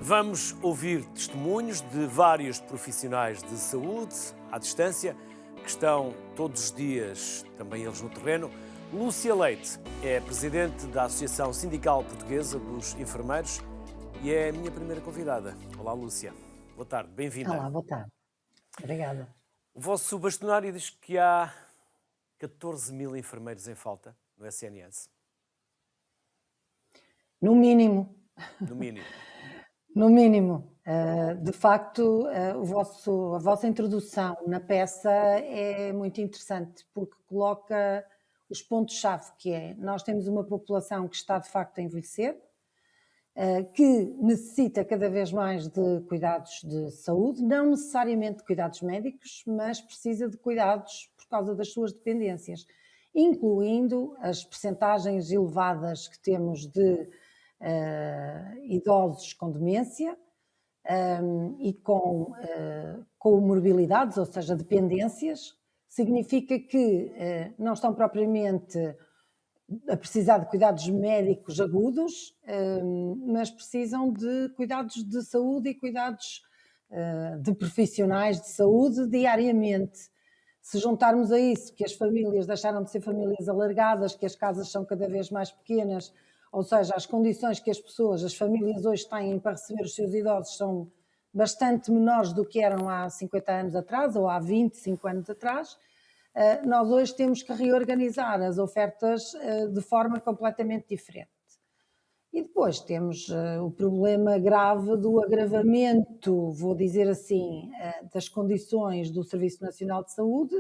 Vamos ouvir testemunhos de vários profissionais de saúde, à distância, que estão todos os dias, também eles no terreno. Lúcia Leite é presidente da Associação Sindical Portuguesa dos Enfermeiros e é a minha primeira convidada. Olá, Lúcia. Boa tarde, bem-vinda. Olá, boa tarde. Obrigada. O vosso bastonário diz que há 14 mil enfermeiros em falta no SNS. No mínimo. No mínimo. No mínimo. De facto, a vossa introdução na peça é muito interessante, porque coloca os pontos-chave, que é, nós temos uma população que está de facto a envelhecer, que necessita cada vez mais de cuidados de saúde, não necessariamente de cuidados médicos, mas precisa de cuidados por causa das suas dependências, incluindo as percentagens elevadas que temos de idosos com demência e com comorbilidades, ou seja, dependências. Significa que não estão propriamente a precisar de cuidados médicos agudos, mas precisam de cuidados de saúde e cuidados de profissionais de saúde diariamente. Se juntarmos a isso que as famílias deixaram de ser famílias alargadas, que as casas são cada vez mais pequenas, ou seja, as condições que as famílias hoje têm para receber os seus idosos são bastante menores do que eram há 50 anos atrás ou há 25 anos atrás, nós hoje temos que reorganizar as ofertas de forma completamente diferente. E depois temos o problema grave do agravamento, vou dizer assim, das condições do Serviço Nacional de Saúde,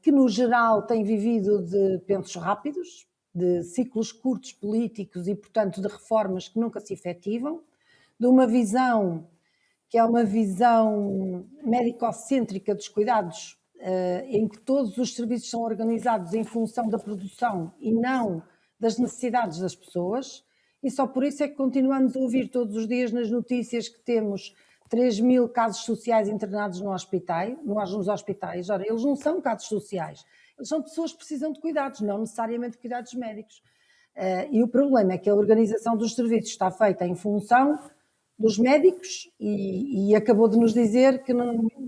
que no geral tem vivido de pensos rápidos, de ciclos curtos políticos e, portanto, de reformas que nunca se efetivam, de uma visão que é uma visão médico-cêntrica dos cuidados, em que todos os serviços são organizados em função da produção e não das necessidades das pessoas, e só por isso é que continuamos a ouvir todos os dias nas notícias que temos 3 mil casos sociais internados nos hospitais. Ora, eles não são casos sociais, eles são pessoas que precisam de cuidados, não necessariamente de cuidados médicos. E o problema é que a organização dos serviços está feita em função dos médicos e acabou de nos dizer que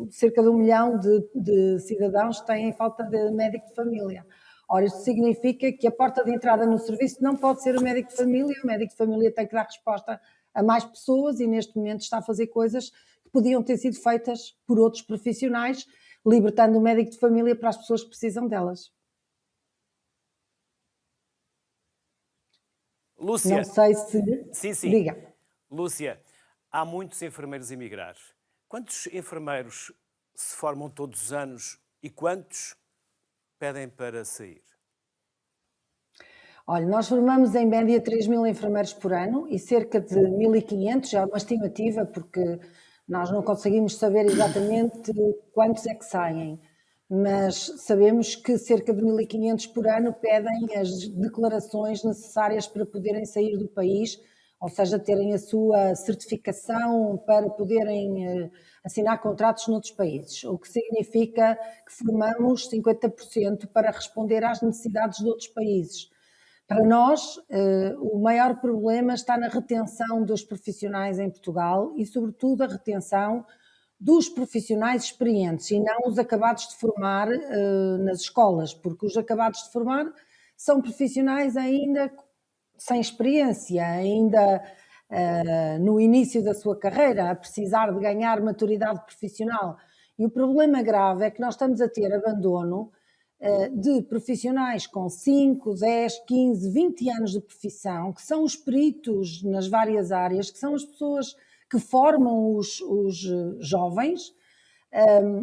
cerca de 1 milhão de cidadãos têm falta de médico de família. Ora, isto significa que a porta de entrada no serviço não pode ser o médico de família tem que dar resposta a mais pessoas e neste momento está a fazer coisas que podiam ter sido feitas por outros profissionais, libertando o médico de família para as pessoas que precisam delas. Lúcia. Não sei se... Sim. Diga. Lúcia, há muitos enfermeiros a emigrar. Quantos enfermeiros se formam todos os anos e quantos pedem para sair? Olha, nós formamos em média 3 mil enfermeiros por ano e cerca de 1.500, já é uma estimativa, porque nós não conseguimos saber exatamente quantos é que saem, mas sabemos que cerca de 1.500 por ano pedem as declarações necessárias para poderem sair do país, ou seja, terem a sua certificação para poderem assinar contratos noutros países, o que significa que formamos 50% para responder às necessidades de outros países. Para nós, o maior problema está na retenção dos profissionais em Portugal e, sobretudo, a retenção dos profissionais experientes e não os acabados de formar nas escolas, porque os acabados de formar são profissionais ainda sem experiência, ainda no início da sua carreira, a precisar de ganhar maturidade profissional. E o problema grave é que nós estamos a ter abandono de profissionais com 5, 10, 15, 20 anos de profissão, que são os peritos nas várias áreas, que são as pessoas que formam os jovens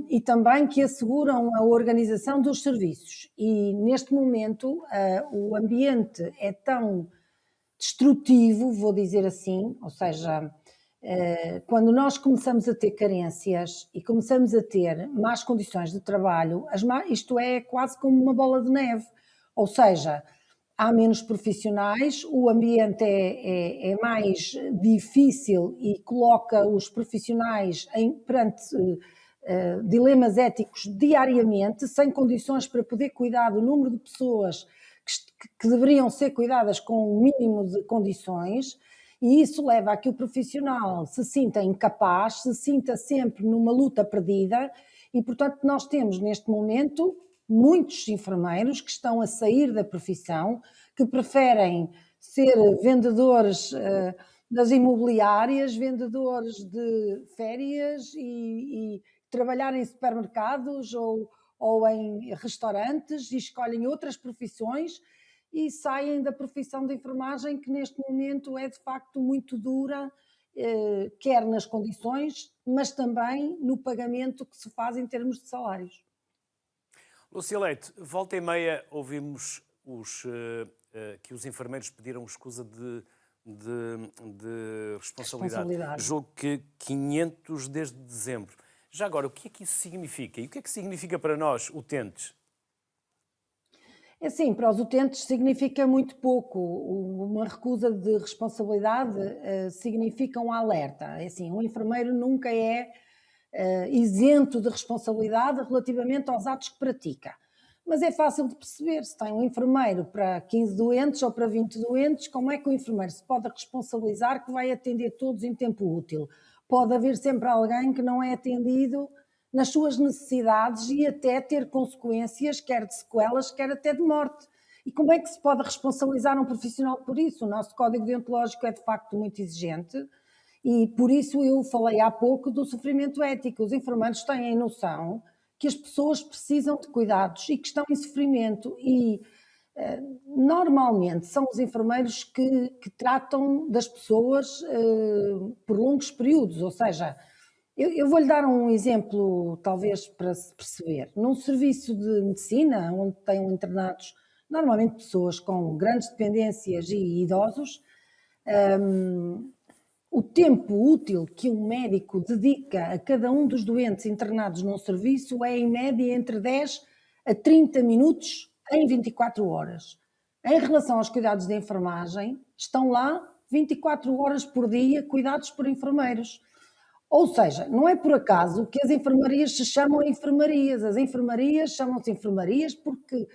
e também que asseguram a organização dos serviços. E neste momento o ambiente é tão destrutivo, vou dizer assim, ou seja, quando nós começamos a ter carências e começamos a ter más condições de trabalho, isto é quase como uma bola de neve, ou seja, há menos profissionais, o ambiente é mais difícil e coloca os profissionais perante dilemas éticos diariamente, sem condições para poder cuidar do número de pessoas que deveriam ser cuidadas com o mínimo de condições. E isso leva a que o profissional se sinta incapaz, se sinta sempre numa luta perdida e, portanto, nós temos neste momento muitos enfermeiros que estão a sair da profissão, que preferem ser vendedores das imobiliárias, vendedores de férias e trabalhar em supermercados ou em restaurantes e escolhem outras profissões e saem da profissão de enfermagem, que neste momento é de facto muito dura, quer nas condições, mas também no pagamento que se faz em termos de salários. Lúcia Leite, volta e meia ouvimos que os enfermeiros pediram escusa de responsabilidade. Julgo que 500 desde dezembro. Já agora, o que é que isso significa? E o que é que significa para nós, utentes? É assim, para os utentes significa muito pouco. Uma recusa de responsabilidade significa um alerta. É assim, um enfermeiro nunca é isento de responsabilidade relativamente aos atos que pratica. Mas é fácil de perceber, se tem um enfermeiro para 15 doentes ou para 20 doentes, como é que o enfermeiro se pode responsabilizar que vai atender todos em tempo útil? Pode haver sempre alguém que não é atendido nas suas necessidades e até ter consequências, quer de sequelas, quer até de morte. E como é que se pode responsabilizar um profissional por isso? O nosso código deontológico é de facto muito exigente e por isso eu falei há pouco do sofrimento ético. Os enfermeiros têm noção que as pessoas precisam de cuidados e que estão em sofrimento e normalmente são os enfermeiros que tratam das pessoas por longos períodos, ou seja, eu vou-lhe dar um exemplo, talvez para se perceber. Num serviço de medicina, onde tenham internados normalmente pessoas com grandes dependências e idosos, o tempo útil que um médico dedica a cada um dos doentes internados num serviço é, em média, entre 10 a 30 minutos em 24 horas. Em relação aos cuidados de enfermagem, estão lá 24 horas por dia cuidados por enfermeiros. Ou seja, não é por acaso que as enfermarias se chamam enfermarias. As enfermarias chamam-se enfermarias porque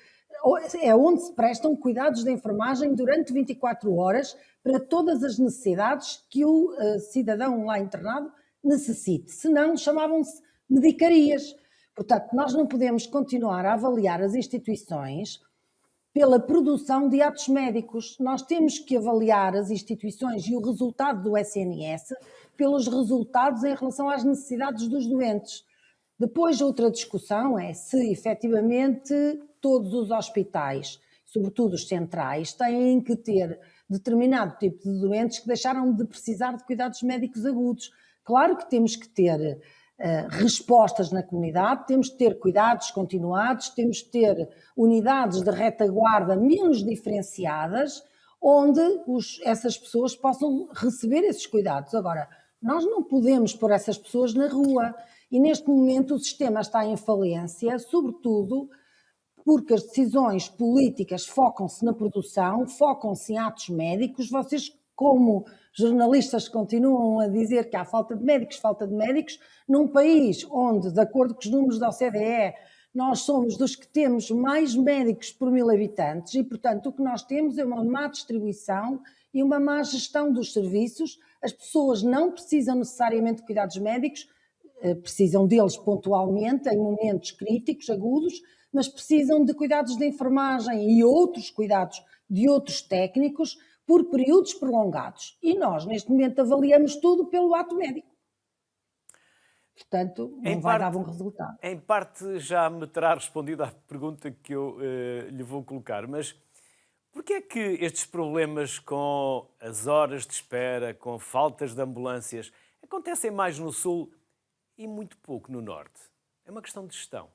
é onde se prestam cuidados de enfermagem durante 24 horas para todas as necessidades que o cidadão lá internado necessite. Senão, chamavam-se medicarias. Portanto, nós não podemos continuar a avaliar as instituições pela produção de atos médicos. Nós temos que avaliar as instituições e o resultado do SNS pelos resultados em relação às necessidades dos doentes. Depois, outra discussão é se efetivamente todos os hospitais, sobretudo os centrais, têm que ter determinado tipo de doentes que deixaram de precisar de cuidados médicos agudos. Claro que temos que ter respostas na comunidade, temos que ter cuidados continuados, temos que ter unidades de retaguarda menos diferenciadas, onde essas pessoas possam receber esses cuidados. Agora, nós não podemos pôr essas pessoas na rua e neste momento o sistema está em falência, sobretudo porque as decisões políticas focam-se na produção, focam-se em atos médicos. Vocês, como jornalistas, continuam a dizer que há falta de médicos, num país onde, de acordo com os números da OCDE, nós somos dos que temos mais médicos por 1000 habitantes e, portanto, o que nós temos é uma má distribuição e uma má gestão dos serviços. As pessoas não precisam necessariamente de cuidados médicos, precisam deles pontualmente, em momentos críticos, agudos, mas precisam de cuidados de enfermagem e outros cuidados de outros técnicos por períodos prolongados. E nós, neste momento, avaliamos tudo pelo ato médico. Portanto, não vai dar bom resultado. Em parte já me terá respondido à pergunta que eu lhe vou colocar, mas porquê é que estes problemas com as horas de espera, com faltas de ambulâncias, acontecem mais no Sul e muito pouco no Norte? É uma questão de gestão.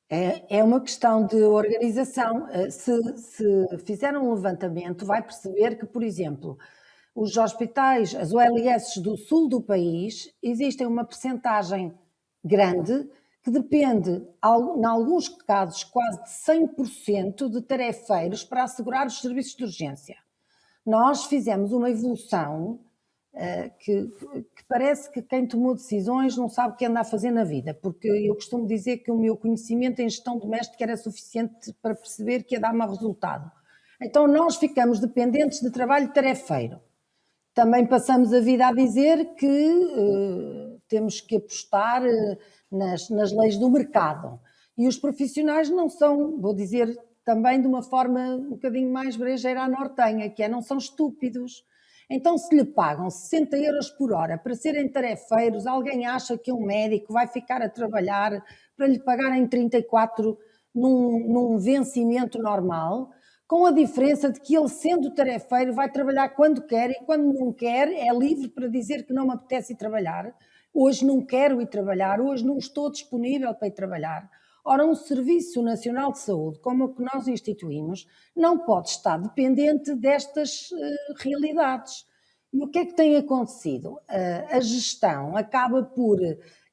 É uma questão de organização. Se fizer um levantamento, vai perceber que, por exemplo, os hospitais, as OLS do sul do país, existem uma percentagem grande que depende, em alguns casos, quase de 100% de tarefeiros para assegurar os serviços de urgência. Nós fizemos uma evolução que parece que quem tomou decisões não sabe o que anda a fazer na vida, porque eu costumo dizer que o meu conhecimento em gestão doméstica era suficiente para perceber que ia dar mau resultado. Então nós ficamos dependentes de trabalho tarefeiro. também passamos a vida a dizer que temos que apostar nas leis do mercado. E os profissionais não são, vou dizer também de uma forma um bocadinho mais brejeira à nortenha, que é, não são estúpidos. Então, se lhe pagam 60 euros por hora para serem tarefeiros, alguém acha que um médico vai ficar a trabalhar para lhe pagarem 34 num vencimento normal, com a diferença de que ele, sendo tarefeiro, vai trabalhar quando quer e quando não quer é livre para dizer que não me apetece ir trabalhar. Hoje não quero ir trabalhar, hoje não estou disponível para ir trabalhar. Ora, um Serviço Nacional de Saúde, como o que nós instituímos, não pode estar dependente destas realidades. E o que é que tem acontecido? A gestão acaba por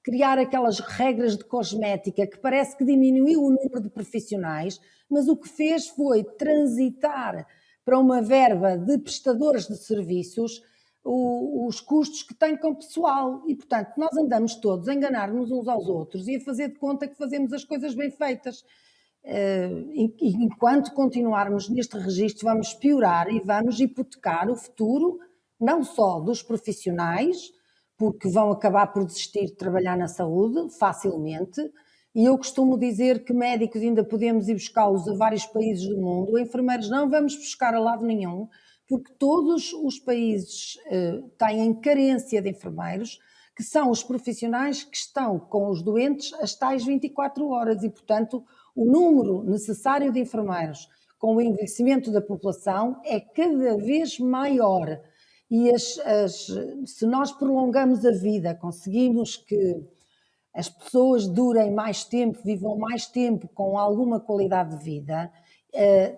criar aquelas regras de cosmética que parece que diminuiu o número de profissionais, mas o que fez foi transitar para uma verba de prestadores de serviços os custos que tem com o pessoal. E, portanto, nós andamos todos a enganar-nos uns aos outros e a fazer de conta que fazemos as coisas bem feitas. Enquanto continuarmos neste registro, vamos piorar e vamos hipotecar o futuro, não só dos profissionais, porque vão acabar por desistir de trabalhar na saúde facilmente, e eu costumo dizer que médicos ainda podemos ir buscá-los a vários países do mundo, enfermeiros não vamos buscar a lado nenhum, porque todos os países têm carência de enfermeiros, que são os profissionais que estão com os doentes as tais 24 horas e, portanto, o número necessário de enfermeiros com o envelhecimento da população é cada vez maior. E se nós prolongamos a vida, conseguimos que as pessoas durem mais tempo, vivam mais tempo com alguma qualidade de vida,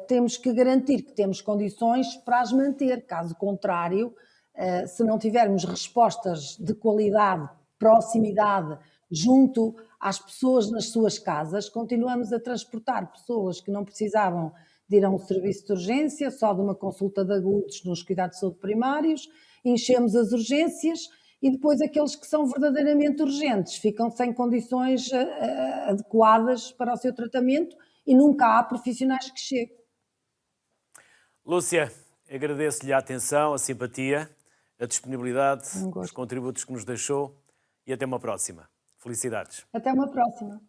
temos que garantir que temos condições para as manter. Caso contrário, se não tivermos respostas de qualidade, proximidade, junto às pessoas nas suas casas, continuamos a transportar pessoas que não precisavam de ir a um serviço de urgência, só de uma consulta de agudos nos cuidados de saúde primários, enchemos as urgências e depois aqueles que são verdadeiramente urgentes ficam sem condições adequadas para o seu tratamento e nunca há profissionais que cheguem. Lúcia, agradeço-lhe a atenção, a simpatia, a disponibilidade, os contributos que nos deixou e até uma próxima. Felicidades. Até uma próxima.